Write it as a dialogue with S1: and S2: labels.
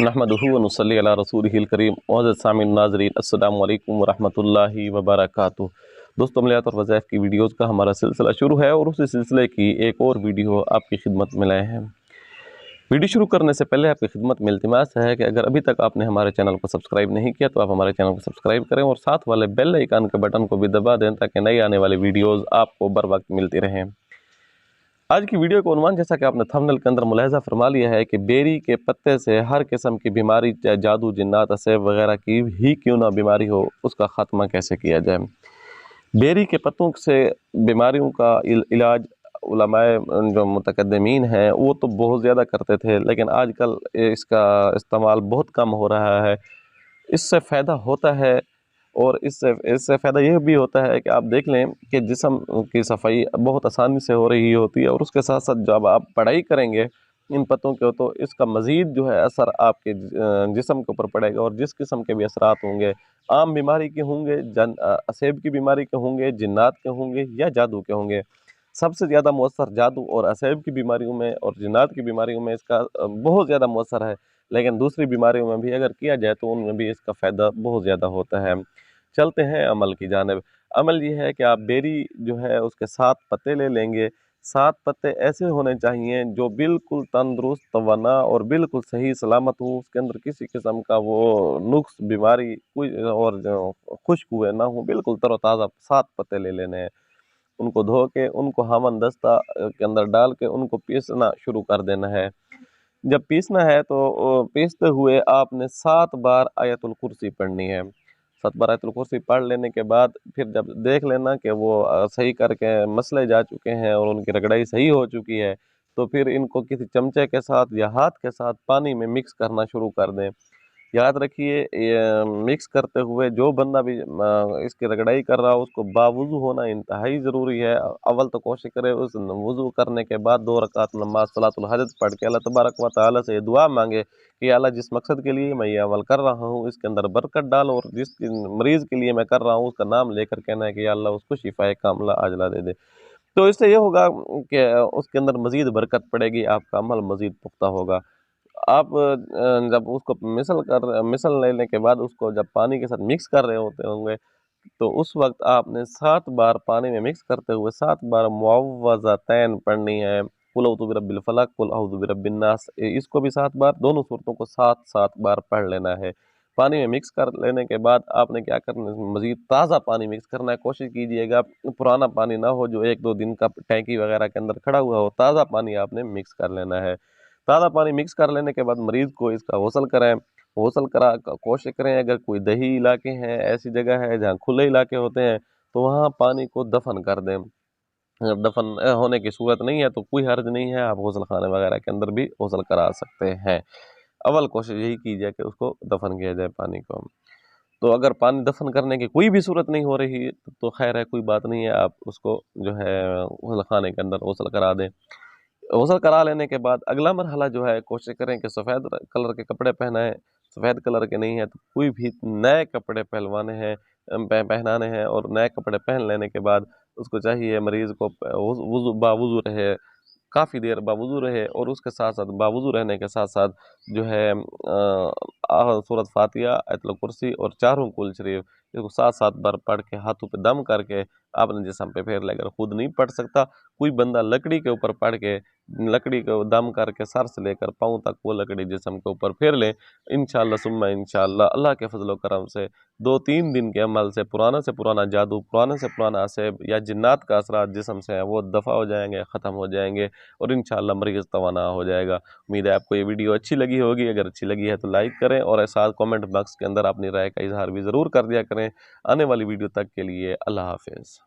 S1: नहमदुहु व नुसल्ली अला रसूलिहिल करीम। मुअज़्ज़ज़ सामिन नाज़रीन, अस्सलामु अलैकुम व रहमतुल्लाहि व बरकातुहू। दोस्तों, अमलियात और वज़ाइफ की वीडियोज़ का हमारा सिलसिला शुरू है और उसी सिलसिले की एक और वीडियो आपकी खिदमत में लाए हैं। वीडियो शुरू करने से पहले आपकी खिदमत में इल्तिमास है कि अगर अभी तक आपने हमारे चैनल को सब्सक्राइब नहीं किया तो आप हमारे चैनल को सब्सक्राइब करें और साथ वाले बेल आइकन के बटन को भी दबा दें ताकि नई आने वाली वीडियोज़ आपको बर वक्त मिलती रहें। आज की वीडियो का उन्वान, जैसा कि आपने थंबनेल के अंदर मुलाहिज़ा फरमा लिया है, कि बेरी के पत्ते से हर किस्म की बीमारी, चाहे जादू, जिन्नात, असेब वगैरह की ही क्यों ना बीमारी हो, उसका ख़ात्मा कैसे किया जाए। बेरी के पत्तों से बीमारियों का इलाज उलमाए जो मुतकद्दिमीन हैं वो तो बहुत ज़्यादा करते थे, लेकिन आजकल इसका इस्तेमाल बहुत कम हो रहा है। इससे फ़ायदा होता है और इससे इससे फ़ायदा यह भी होता है कि आप देख लें कि जिस्म की सफाई बहुत आसानी से हो रही होती है और उसके साथ साथ जब आप पढ़ाई करेंगे इन पत्तों के तो इसका मज़ीद जो है असर आपके जिस्म के ऊपर पड़ेगा। और जिस किस्म के भी असरात होंगे, आम बीमारी के होंगे, असेब की बीमारी के होंगे, जिन्नात के होंगे या जादू के होंगे, सबसे ज़्यादा मुअस्सर जादू और असेब की बीमारियों में और जिन्नात की बीमारियों में इसका बहुत ज़्यादा मुअस्सर है। लेकिन दूसरी बीमारियों में भी अगर किया जाए तो उनमें भी इसका फ़ायदा बहुत ज़्यादा होता है। चलते हैं अमल की जानिब। अमल ये है कि आप बेरी जो है उसके 7 पत्ते ले लेंगे। 7 पत्ते ऐसे होने चाहिए जो बिल्कुल तंदुरुस्त, तवाना और बिल्कुल सही सलामत हो, उसके अंदर किसी किस्म का वो नुक्स, बीमारी कोई और जो खुश्क हुए ना हो, बिल्कुल तरोताज़ा 7 पत्ते ले लेने हैं। उनको धो के उनको हामन दस्ता के अंदर डाल के उनको पीसना शुरू कर देना है। जब पीसना है तो पीसते हुए आपने 7 बार आयतुल कुर्सी पढ़नी है। 7 बार आयतुल कुर्सी पढ़ लेने के बाद फिर जब देख लेना कि वो सही करके मसले जा चुके हैं और उनकी रगड़ाई सही हो चुकी है, तो फिर इनको किसी चमचे के साथ या हाथ के साथ पानी में मिक्स करना शुरू कर दें। याद रखिए, ये मिक्स करते हुए जो बंदा भी इसकी रगड़ाई कर रहा हो उसको बावुज़ू होना इंतहाई ज़रूरी है। अव्वल तो कोशिश करे उस वुज़ू करने के बाद 2 रकात नमाज़ सलातुल हाजत पढ़ के अल्लाह तबारक व तआला से दुआ मांगे कि अल्लाह, जिस मकसद के लिए मैं ये अमल कर रहा हूँ इसके अंदर बरकत डाल, और जिस मरीज़ के लिए मैं कर रहा हूँ उसका नाम लेकर कहना है कि या अल्लाह उसको शिफाए कामिला आजिला दे दे। तो इससे ये होगा कि उसके अंदर मज़ीद बरकत पड़ेगी, आपका अमल मज़ीद पुख्ता होगा। आप जब उसको मिसल लेने के बाद उसको जब पानी के साथ मिक्स कर रहे होते होंगे, तो उस वक्त आपने 7 बार पानी में मिक्स करते हुए 7 बार मुअव्वज़तैन पढ़नी है। कुल औज़ु बिरब्बिल फलक, कुल औज़ु बिरब्बिन नास, इसको भी 7 बार, दोनों सूरतों को 7-7 बार पढ़ लेना है। पानी में मिक्स कर लेने के बाद आपने क्या करना है, मज़ीद ताज़ा पानी मिक्स करना है। कोशिश कीजिएगा पुराना पानी ना हो जो 1-2 दिन का टैंकी वगैरह के अंदर खड़ा हुआ हो, ताज़ा पानी आपने मिक्स कर लेना है। ताज़ा पानी मिक्स कर लेने के बाद मरीज़ को इसका गौसल कराएँ। गौसल करा कोशिश करें, अगर कोई दही इलाके हैं, ऐसी जगह है जहाँ खुले इलाके होते हैं, तो वहाँ पानी को दफ़न कर दें। अगर दफ़न होने की सूरत नहीं है तो कोई हर्ज नहीं है, आप गौसल खाने वगैरह के अंदर भी गौसल करा सकते हैं। अव्वल कोशिश यही की जाए कि उसको दफ़न किया जाए पानी को। तो अगर पानी दफ़न करने की कोई भी सूरत नहीं हो रही तो खैर है, कोई बात नहीं है, आप उसको जो है गौसल खाने के अंदर गौसल करा दें। गौसल करा लेने के बाद अगला मरहला जो है, कोशिश करें कि सफ़ेद कलर के कपड़े पहनाएँ। सफ़ेद कलर के नहीं है तो कोई भी नए कपड़े पहलवाने हैं, पहनाने हैं, और नए कपड़े पहन लेने के बाद उसको चाहिए मरीज़ को वुज़ू बावुज़ू रहे, काफ़ी देर बावुज़ू रहे, और उसके साथ-साथ बावुज़ू रहने के साथ-साथ जो है सूरत फ़ातिहा, आयतुल कुर्सी और चारों कुल शरीफ, इसको 7-7 बार पढ़ के हाथों पे दम करके आपने जिस्म पे फेर लेकर, खुद नहीं पढ़ सकता कोई बंदा लकड़ी के ऊपर पढ़ के, लकड़ी को दम करके सर से लेकर पाँव तक वो लकड़ी जिस्म के ऊपर फेर लें। इंशाअल्लाह सुम्मा इंशाअल्लाह अल्लाह के फज़ल व करम से 2-3 दिन के अमल से पुराना जादू, पुराने से पुराना असेब या जिन्नात का असरात जिस्म से है वो दफ़ा हो जाएंगे, ख़त्म हो जाएंगे, और इंशाअल्लाह मरीज़ तवाना हो जाएगा। उम्मीद है आपको ये वीडियो अच्छी लगी होगी। अगर अच्छी लगी है तो लाइक करें और साथ कमेंट बॉक्स के अंदर अपनी राय का इजहार भी ज़रूर कर दिया करें। आने वाली वीडियो तक के लिए अल्लाह हाफ़िज़।